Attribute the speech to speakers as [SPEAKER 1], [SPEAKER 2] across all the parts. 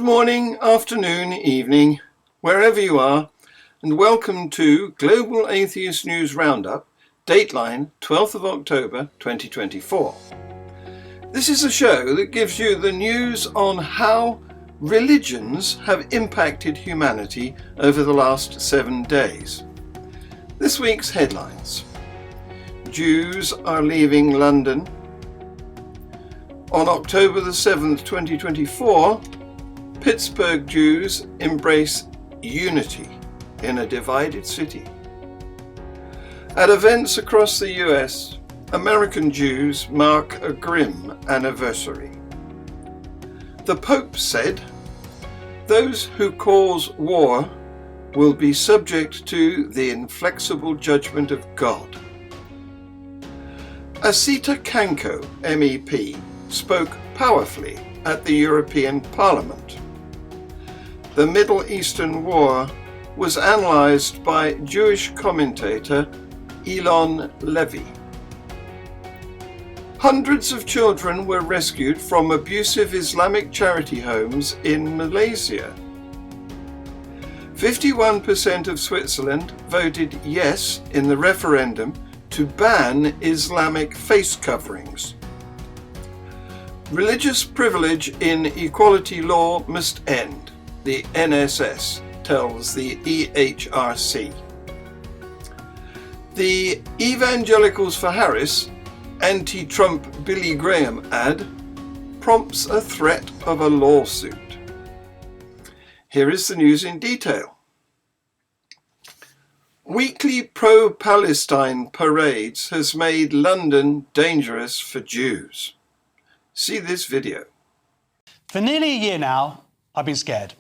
[SPEAKER 1] morning, afternoon, evening, wherever you are, and welcome to Global Atheist News Roundup, dateline 12th of October 2024. This is a show that gives you the news on how religions have impacted humanity over the last 7 days. This week's headlines: Jews are leaving London. On October the 7th, 2024, Pittsburgh Jews embrace unity in a divided city. At events across the US, American Jews mark a grim anniversary. The Pope said, "Those who cause war will be subject to the inflexible judgment of God." Assita Kanko MEP spoke powerfully at the European Parliament. The Middle Eastern war was analysed by Jewish commentator Eylon Levy. Hundreds of children were rescued from abusive Islamic charity homes in Malaysia. 51% of Switzerland voted yes in the referendum to ban Islamic face coverings. Religious privilege in equality law must end, the NSS tells the EHRC. The Evangelicals for Harris anti-Trump Billy Graham ad prompts a threat of a lawsuit. Here is the news in detail. Weekly pro-Palestine parades has made London dangerous for Jews. See this video.
[SPEAKER 2] For nearly a year now, I've been scared.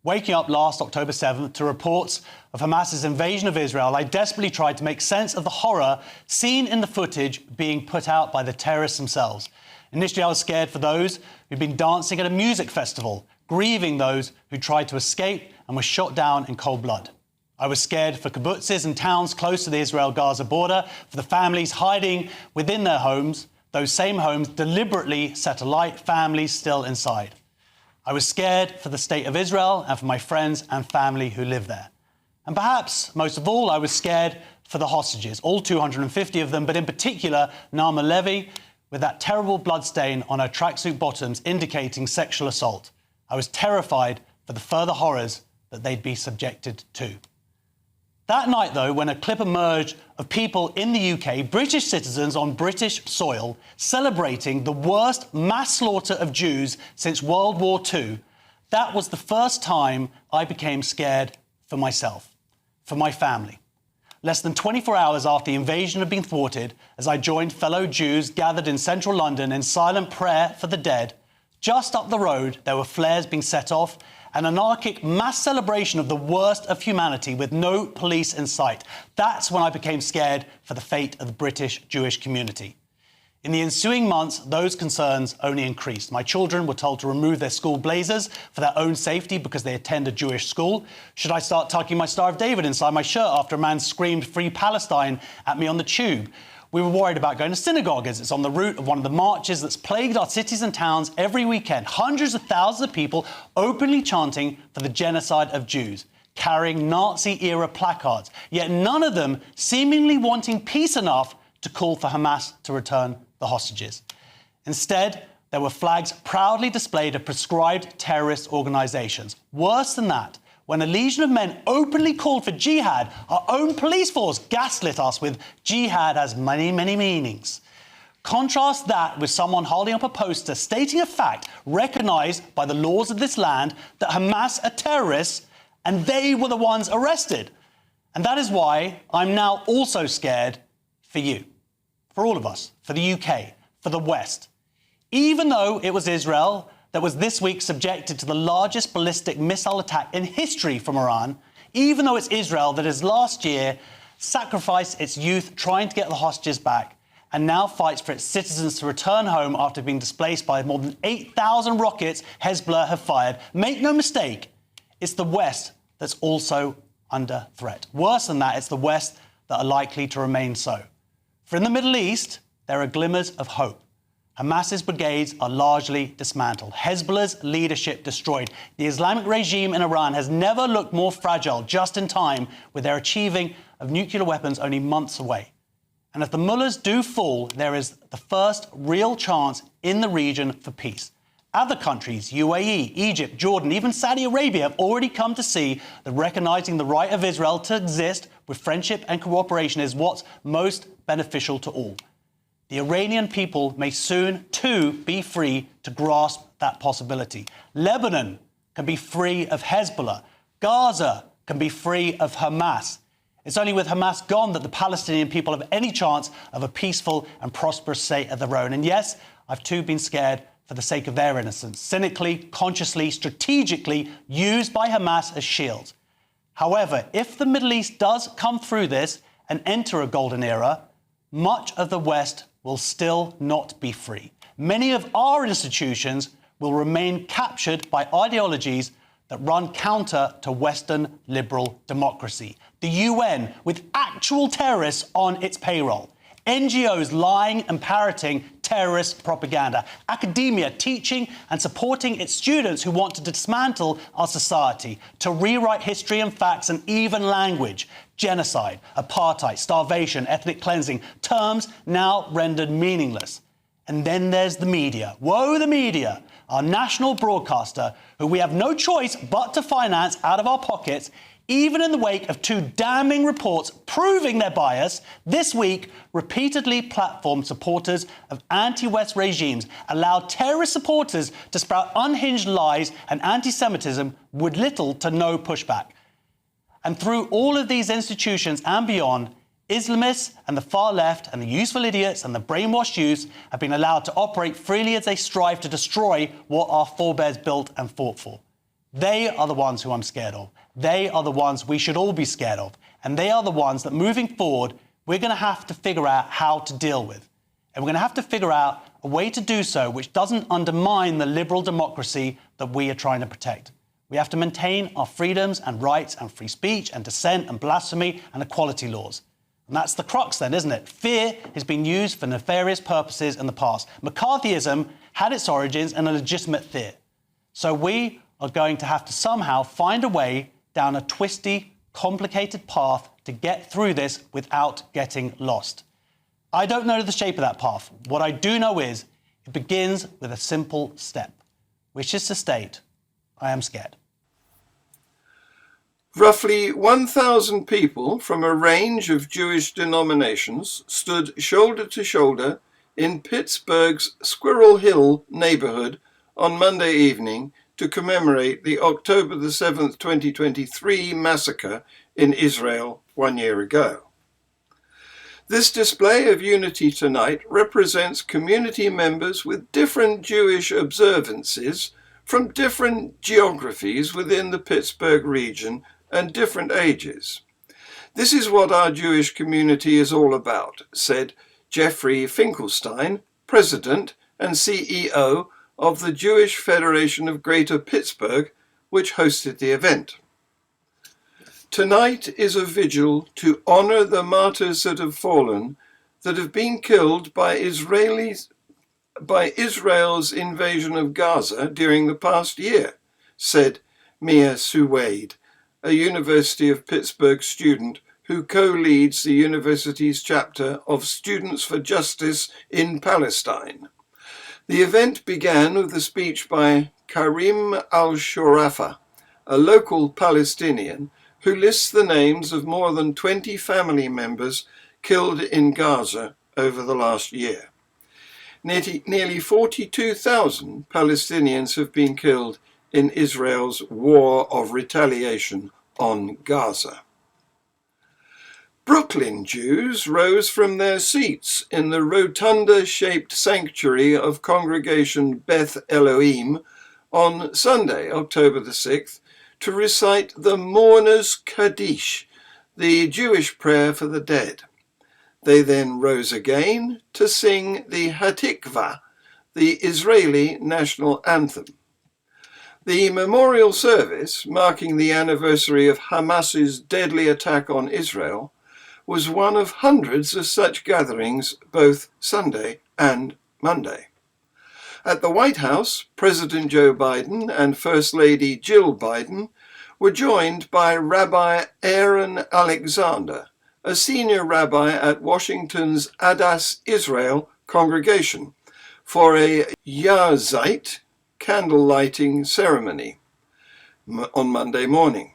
[SPEAKER 2] Waking up last October 7th to reports of Hamas's invasion of Israel, I desperately tried to make sense of the horror seen in the footage being put out by the terrorists themselves. Initially, I was scared for those who'd been dancing at a music festival, grieving those who tried to escape and were shot down in cold blood. I was scared for kibbutzes and towns close to the Israel-Gaza border, for the families hiding within their homes, those same homes deliberately set alight, families still inside. I was scared for the state of Israel and for my friends and family who live there. And perhaps, most of all, I was scared for the hostages, all 250 of them, but in particular, Eylon Levy, with that terrible bloodstain on her tracksuit bottoms indicating sexual assault. I was terrified for the further horrors that they'd be subjected to. That night, though, when a clip emerged of people in the UK, British citizens on British soil, celebrating the worst mass slaughter of Jews since World War II, that was the first time I became scared for myself, for my family. Less than 24 hours after the invasion had been thwarted, as I joined fellow Jews gathered in central London in silent prayer for the dead, just up the road there were flares being set off, an anarchic mass celebration of the worst of humanity with no police in sight. That's when I became scared for the fate of the British Jewish community. In the ensuing months, those concerns only increased. My children were told to remove their school blazers for their own safety because they attend a Jewish school. Should I start tucking my Star of David inside my shirt after a man screamed "Free Palestine" at me on the tube? We were worried about going to synagogue as it's on the route of one of the marches that's plagued our cities and towns every weekend. Hundreds of thousands of people openly chanting for the genocide of Jews, carrying Nazi-era placards, yet none of them seemingly wanting peace enough to call for Hamas to return the hostages. Instead, there were flags proudly displayed of prescribed terrorist organisations. Worse than that, when a legion of men openly called for jihad, our own police force gaslit us with jihad has many, many meanings. Contrast that with someone holding up a poster stating a fact recognised by the laws of this land that Hamas are terrorists and they were the ones arrested. And that is why I'm now also scared for you, for all of us, for the UK, for the West. Even though it was Israel that was this week subjected to the largest ballistic missile attack in history from Iran, even though it's Israel that has last year sacrificed its youth trying to get the hostages back and now fights for its citizens to return home after being displaced by more than 8,000 rockets Hezbollah have fired. Make no mistake, it's the West that's also under threat. Worse than that, it's the West that are likely to remain so. For in the Middle East, there are glimmers of hope. Hamas's brigades are largely dismantled. Hezbollah's leadership destroyed. The Islamic regime in Iran has never looked more fragile, just in time with their achieving of nuclear weapons only months away. And if the mullahs do fall, there is the first real chance in the region for peace. Other countries, UAE, Egypt, Jordan, even Saudi Arabia, have already come to see that recognizing the right of Israel to exist with friendship and cooperation is what's most beneficial to all. The Iranian people may soon, too, be free to grasp that possibility. Lebanon can be free of Hezbollah. Gaza can be free of Hamas. It's only with Hamas gone that the Palestinian people have any chance of a peaceful and prosperous state of their own. And yes, I've too been scared for the sake of their innocence, cynically, consciously, strategically used by Hamas as shields. However, if the Middle East does come through this and enter a golden era, much of the West will still not be free. Many of our institutions will remain captured by ideologies that run counter to Western liberal democracy. The UN with actual terrorists on its payroll. NGOs lying and parroting terrorist propaganda. Academia teaching and supporting its students who want to dismantle our society, to rewrite history and facts and even language. Genocide, apartheid, starvation, ethnic cleansing, terms now rendered meaningless. And then there's the media. Woe the media, our national broadcaster, who we have no choice but to finance out of our pockets. Even in the wake of two damning reports proving their bias, this week repeatedly platformed supporters of anti-West regimes allowed terrorist supporters to sprout unhinged lies and anti-Semitism with little to no pushback. And through all of these institutions and beyond, Islamists and the far left and the useful idiots and the brainwashed youths have been allowed to operate freely as they strive to destroy what our forebears built and fought for. They are the ones who I'm scared of. They are the ones we should all be scared of. And they are the ones that moving forward, we're going to have to figure out how to deal with. And we're going to have to figure out a way to do so which doesn't undermine the liberal democracy that we are trying to protect. We have to maintain our freedoms and rights and free speech and dissent and blasphemy and equality laws. And that's the crux then, isn't it? Fear has been used for nefarious purposes in the past. McCarthyism had its origins in a legitimate fear. So we are going to have to somehow find a way down a twisty, complicated path to get through this without getting lost. I don't know the shape of that path. What I do know is it begins with a simple step, which is to state, I am scared.
[SPEAKER 1] Roughly 1,000 people from a range of Jewish denominations stood shoulder to shoulder in Pittsburgh's Squirrel Hill neighborhood on Monday evening to commemorate the October the 7th, 2023 massacre in Israel 1 year ago. This display of unity tonight represents community members with different Jewish observances from different geographies within the Pittsburgh region and different ages. This is what our Jewish community is all about, said Jeffrey Finkelstein, President and CEO of the Jewish Federation of Greater Pittsburgh, which hosted the event. Tonight is a vigil to honor the martyrs that have fallen, that have been killed by Israel's invasion of Gaza during the past year, said Mia Suwaid, a University of Pittsburgh student who co-leads the university's chapter of Students for Justice in Palestine. The event began with a speech by Karim al-Shurafa, a local Palestinian who lists the names of more than 20 family members killed in Gaza over the last year. Nearly 42,000 Palestinians have been killed in Israel's war of retaliation on Gaza. Brooklyn Jews rose from their seats in the rotunda-shaped sanctuary of Congregation Beth Elohim on Sunday, October the 6th, to recite the Mourner's Kaddish, the Jewish prayer for the dead. They then rose again to sing the Hatikvah, the Israeli national anthem. The memorial service, marking the anniversary of Hamas's deadly attack on Israel, was one of hundreds of such gatherings both Sunday and Monday. At the White House, President Joe Biden and First Lady Jill Biden were joined by Rabbi Aaron Alexander, a senior rabbi at Washington's Adas Israel congregation, for a Yahrzeit candle lighting ceremony on Monday morning.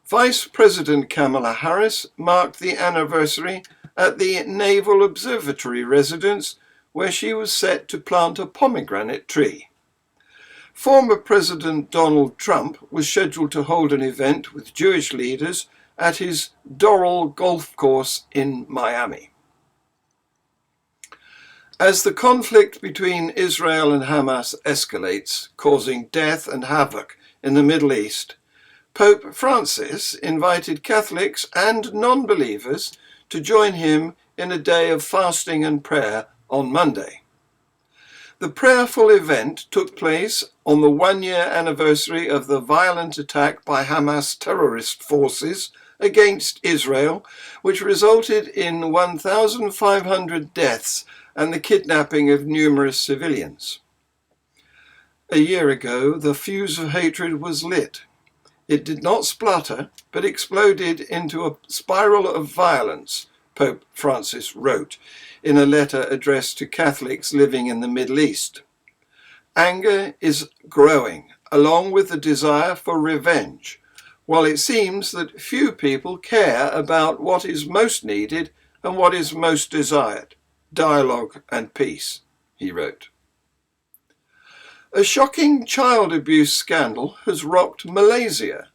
[SPEAKER 1] Vice President Kamala Harris marked the anniversary at the Naval Observatory residence, where she was set to plant a pomegranate tree. Former President Donald Trump was scheduled to hold an event with Jewish leaders at his Doral golf course in Miami. As the conflict between Israel and Hamas escalates, causing death and havoc in the Middle East, Pope Francis invited Catholics and non-believers to join him in a day of fasting and prayer on Monday. The prayerful event took place on the one-year anniversary of the violent attack by Hamas terrorist forces against Israel, which resulted in 1,500 deaths and the kidnapping of numerous civilians. A year ago, the fuse of hatred was lit. It did not splutter, but exploded into a spiral of violence, Pope Francis wrote in a letter addressed to Catholics living in the Middle East. Anger is growing, along with the desire for revenge, while it seems that few people care about what is most needed and what is most desired, dialogue and peace, he wrote. A shocking child abuse scandal has rocked Malaysia,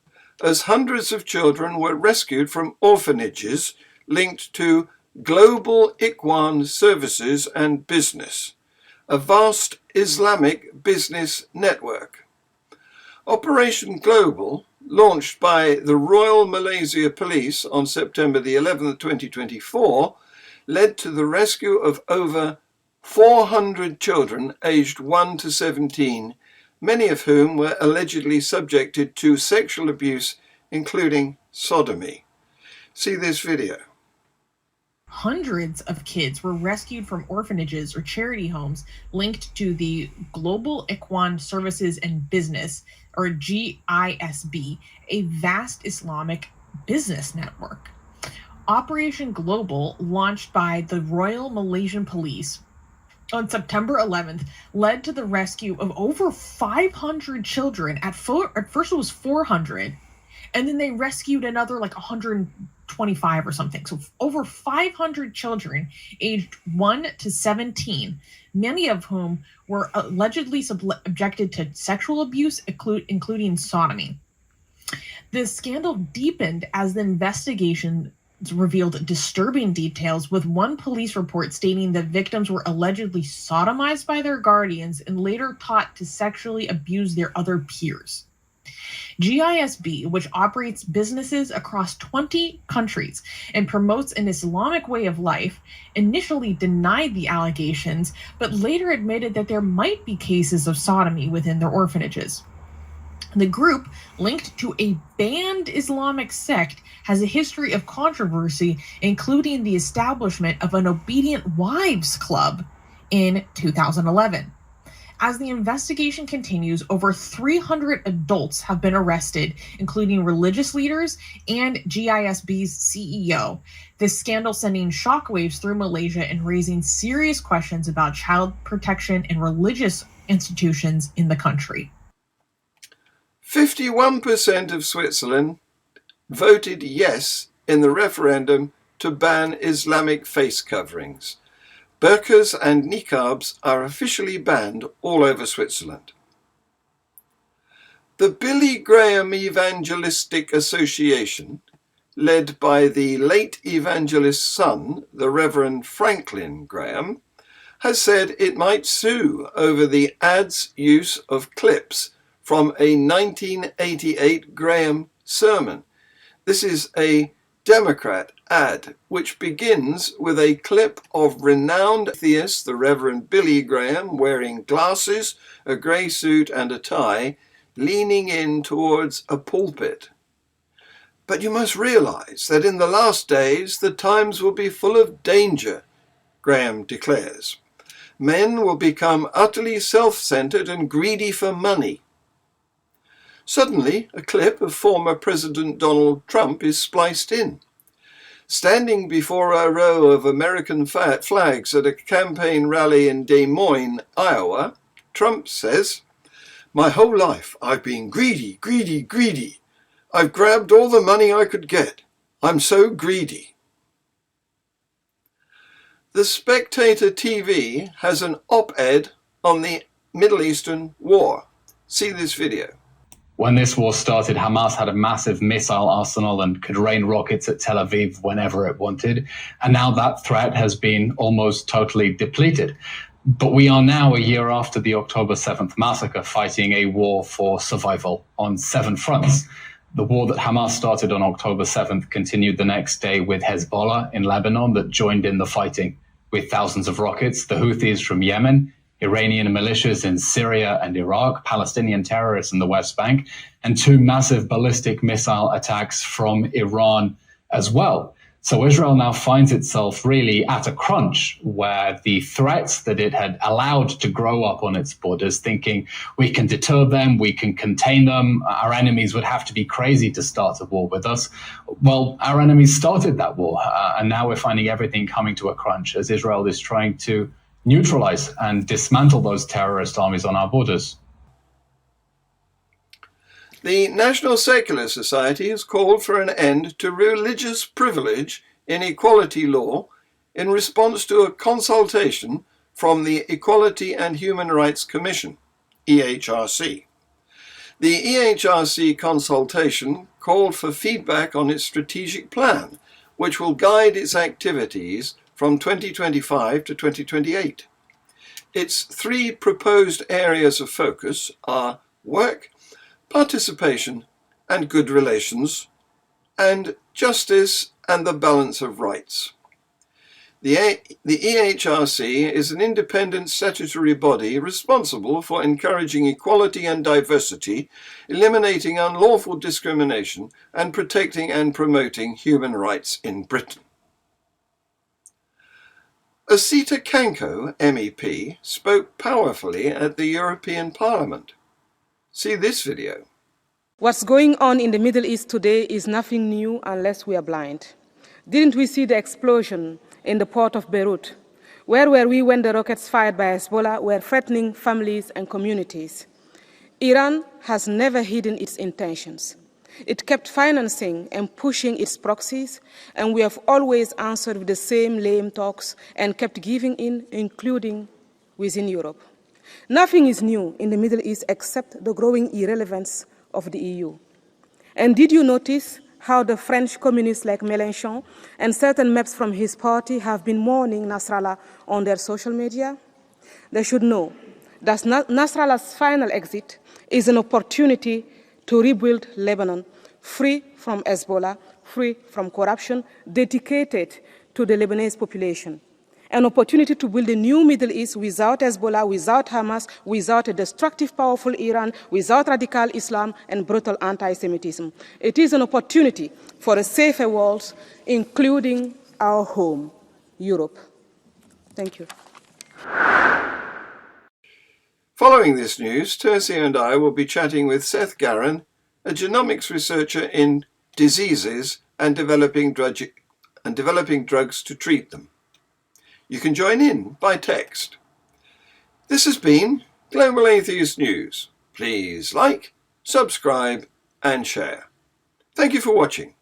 [SPEAKER 1] as hundreds of children were rescued from orphanages linked to Global Ikhwan Services and Business, a vast Islamic business network. Operation Global, launched by the Royal Malaysia Police on September the 11th, 2024, led to the rescue of over 400 children aged 1 to 17, many of whom were allegedly subjected to sexual abuse, including sodomy. See this video.
[SPEAKER 3] Hundreds of kids were rescued from orphanages or charity homes linked to the Global Ikhwan Services and Business, or GISB, a vast Islamic business network. Operation Global, launched by the Royal Malaysian Police on September 11th, led to the rescue of over 500 children. At first it was 400, and then they rescued another like 125 or something. So over 500 children aged 1 to 17, many of whom were allegedly subjected to sexual abuse, including sodomy. The scandal deepened as the investigation revealed disturbing details, with one police report stating that victims were allegedly sodomized by their guardians and later taught to sexually abuse their other peers. GISB, which operates businesses across 20 countries and promotes an Islamic way of life, initially denied the allegations, but later admitted that there might be cases of sodomy within their orphanages. The group, linked to a banned Islamic sect, has a history of controversy, including the establishment of an Obedient Wives Club in 2011. As the investigation continues, over 300 adults have been arrested, including religious leaders and GISB's CEO. This scandal sending shockwaves through Malaysia and raising serious questions about child protection and religious institutions in the country.
[SPEAKER 1] 51% of Switzerland voted yes in the referendum to ban Islamic face coverings. Burqas and niqabs are officially banned all over Switzerland. The Billy Graham Evangelistic Association, led by the late evangelist's son, the Reverend Franklin Graham, has said it might sue over the ad's use of clips from a 1988 Graham sermon. This is a Democrat ad, which begins with a clip of renowned atheist, the Reverend Billy Graham, wearing glasses, a grey suit and a tie, leaning in towards a pulpit. But you must realize that in the last days the times will be full of danger, Graham declares. Men will become utterly self-centered and greedy for money. Suddenly, a clip of former President Donald Trump is spliced in. Standing before a row of American flags at a campaign rally in Des Moines, Iowa, Trump says, "My whole life I've been greedy, greedy, greedy. I've grabbed all the money I could get. I'm so greedy." The Spectator TV has an op-ed on the Middle Eastern war. See this video.
[SPEAKER 4] When this war started, Hamas had a massive missile arsenal and could rain rockets at Tel Aviv whenever it wanted. And now that threat has been almost totally depleted. But we are now, a year after the October 7th massacre, fighting a war for survival on 7 fronts. The war that Hamas started on October 7th continued the next day with Hezbollah in Lebanon that joined in the fighting with thousands of rockets, the Houthis from Yemen, Iranian militias in Syria and Iraq, Palestinian terrorists in the West Bank, and 2 massive ballistic missile attacks from Iran as well. So Israel now finds itself really at a crunch where the threats that it had allowed to grow up on its borders, thinking we can deter them, we can contain them, our enemies would have to be crazy to start a war with us. Well, our enemies started that war, and now we're finding everything coming to a crunch as Israel is trying to neutralize and dismantle those terrorist armies on our borders.
[SPEAKER 1] The National Secular Society has called for an end to religious privilege in equality law in response to a consultation from the Equality and Human Rights Commission, EHRC. The EHRC consultation called for feedback on its strategic plan, which will guide its activities from 2025 to 2028. Its 3 proposed areas of focus are work, participation and good relations, and justice and the balance of rights. The EHRC is an independent statutory body responsible for encouraging equality and diversity, eliminating unlawful discrimination, and protecting and promoting human rights in Britain. Assita Kanko MEP spoke powerfully at the European Parliament. See this video.
[SPEAKER 5] What's going on in the Middle East today is nothing new unless we are blind. Didn't we see the explosion in the port of Beirut? Where were we when the rockets fired by Hezbollah were threatening families and communities? Iran has never hidden its intentions. It kept financing and pushing its proxies, and we have always answered with the same lame talks and kept giving in, including within Europe. Nothing is new in the Middle East except the growing irrelevance of the EU. And did you notice how the French communists like Mélenchon and certain MEPs from his party have been mourning Nasrallah on their social media? They should know that Nasrallah's final exit is an opportunity to rebuild Lebanon, free from Hezbollah, free from corruption, dedicated to the Lebanese population. An opportunity to build a new Middle East without Hezbollah, without Hamas, without a destructive, powerful Iran, without radical Islam and brutal anti-Semitism. It is an opportunity for a safer world, including our home, Europe. Thank you.
[SPEAKER 1] Following this news, Tercia and I will be chatting with Seth Garron, a genomics researcher in diseases and developing drugs to treat them. You can join in by text. This has been Global Atheist News. Please like, subscribe and share. Thank you for watching.